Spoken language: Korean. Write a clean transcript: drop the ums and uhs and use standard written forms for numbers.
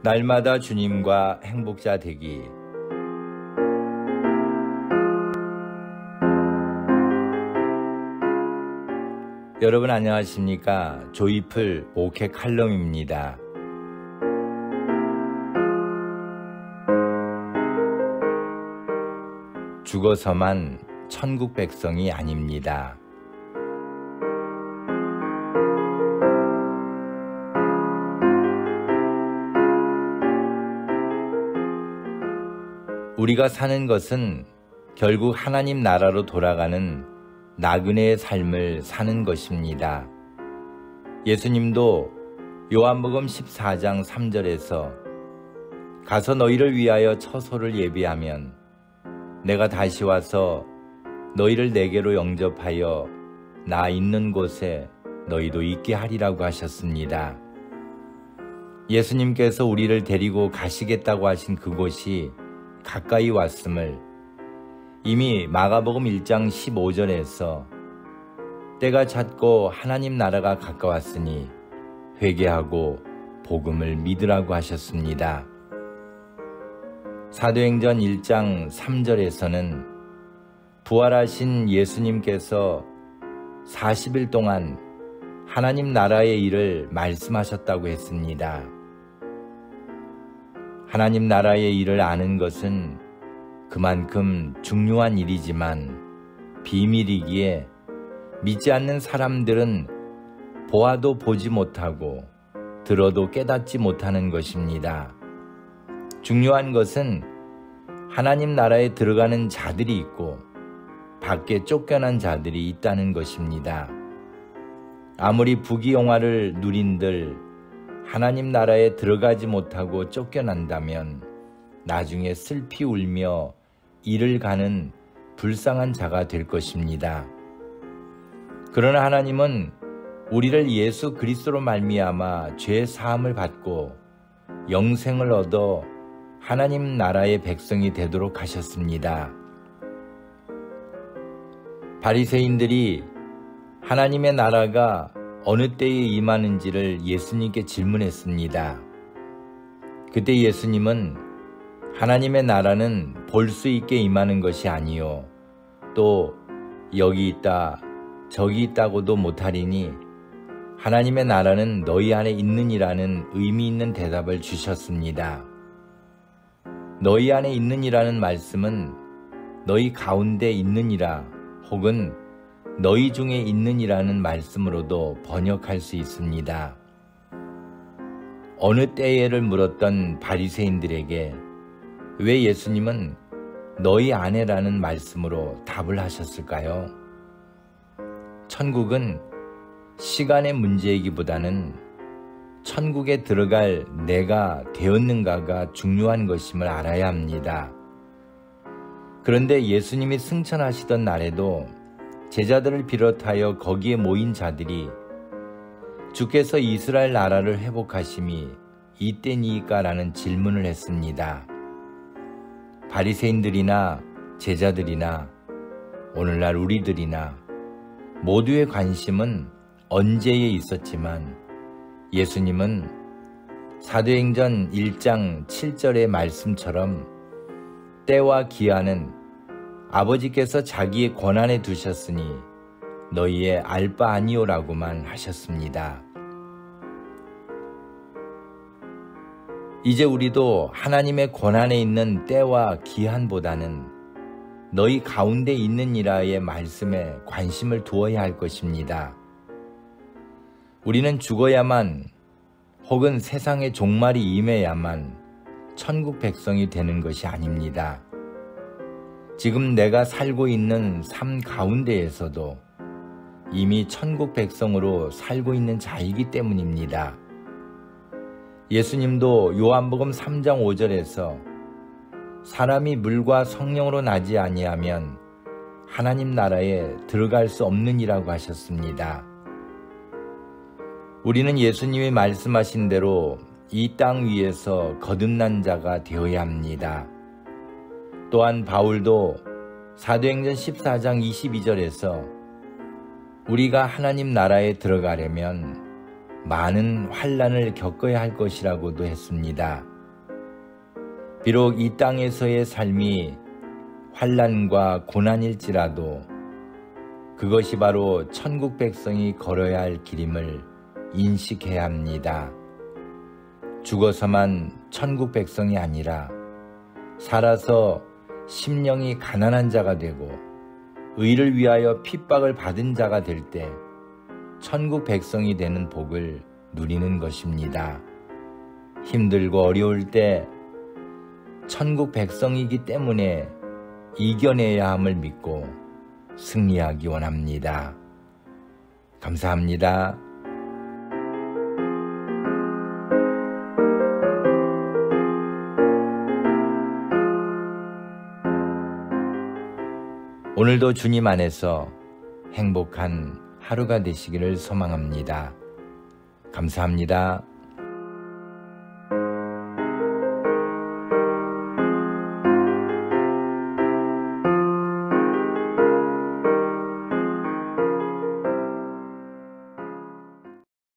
날마다 주님과 행복자 되기. 여러분 안녕하십니까? 조이풀 목회 칼럼입니다. 죽어서만 천국 백성이 아닙니다. 우리가 사는 것은 결국 하나님 나라로 돌아가는 나그네의 삶을 사는 것입니다. 예수님도 요한복음 14장 3절에서 가서 너희를 위하여 처소를 예비하면 내가 다시 와서 너희를 내게로 영접하여 나 있는 곳에 너희도 있게 하리라고 하셨습니다. 예수님께서 우리를 데리고 가시겠다고 하신 그곳이 가까이 왔음을 이미 마가복음 1장 15절에서 때가 찼고 하나님 나라가 가까웠으니 회개하고 복음을 믿으라고 하셨습니다. 사도행전 1장 3절에서는 부활하신 예수님께서 40일 동안 하나님 나라의 일을 말씀하셨다고 했습니다. 하나님 나라의 일을 아는 것은 그만큼 중요한 일이지만 비밀이기에 믿지 않는 사람들은 보아도 보지 못하고 들어도 깨닫지 못하는 것입니다. 중요한 것은 하나님 나라에 들어가는 자들이 있고 밖에 쫓겨난 자들이 있다는 것입니다. 아무리 부귀영화를 누린들 하나님 나라에 들어가지 못하고 쫓겨난다면 나중에 슬피 울며 이를 가는 불쌍한 자가 될 것입니다. 그러나 하나님은 우리를 예수 그리스도로 말미암아 죄 사함을 받고 영생을 얻어 하나님 나라의 백성이 되도록 하셨습니다. 바리새인들이 하나님의 나라가 어느 때에 임하는지를 예수님께 질문했습니다. 그때 예수님은 하나님의 나라는 볼 수 있게 임하는 것이 아니요 또 여기 있다 저기 있다고도 못하리니 하나님의 나라는 너희 안에 있느니라는 의미 있는 대답을 주셨습니다. 너희 안에 있느니라는 말씀은 너희 가운데 있느니라 혹은 너희 중에 있느니라는 말씀으로도 번역할 수 있습니다. 어느 때에를 물었던 바리새인들에게 왜 예수님은 너희 안에라는 말씀으로 답을 하셨을까요? 천국은 시간의 문제이기보다는 천국에 들어갈 내가 되었는가가 중요한 것임을 알아야 합니다. 그런데 예수님이 승천하시던 날에도 제자들을 비롯하여 거기에 모인 자들이 주께서 이스라엘 나라를 회복하심이 이때니까 라는 질문을 했습니다. 바리새인들이나 제자들이나 오늘날 우리들이나 모두의 관심은 언제에 있었지만 예수님은 사도행전 1장 7절의 말씀처럼 때와 기한은 아버지께서 자기의 권한에 두셨으니 너희의 알 바 아니오라고만 하셨습니다. 이제 우리도 하나님의 권한에 있는 때와 기한보다는 너희 가운데 있느니라의 말씀에 관심을 두어야 할 것입니다. 우리는 죽어야만 혹은 세상의 종말이 임해야만 천국 백성이 되는 것이 아닙니다. 지금 내가 살고 있는 삶 가운데에서도 이미 천국 백성으로 살고 있는 자이기 때문입니다. 예수님도 요한복음 3장 5절에서 사람이 물과 성령으로 나지 아니하면 하나님 나라에 들어갈 수 없느니라고 하셨습니다. 우리는 예수님이 말씀하신 대로 이 땅 위에서 거듭난 자가 되어야 합니다. 또한 바울도 사도행전 14장 22절에서 우리가 하나님 나라에 들어가려면 많은 환난을 겪어야 할 것이라고도 했습니다. 비록 이 땅에서의 삶이 환난과 고난일지라도 그것이 바로 천국 백성이 걸어야 할 길임을 인식해야 합니다. 죽어서만 천국 백성이 아니라 살아서 심령이 가난한 자가 되고 의를 위하여 핍박을 받은 자가 될 때 천국 백성이 되는 복을 누리는 것입니다. 힘들고 어려울 때 천국 백성이기 때문에 이겨내야 함을 믿고 승리하기 원합니다. 감사합니다. 오늘도 주님 안에서 행복한 하루가 되시기를 소망합니다. 감사합니다.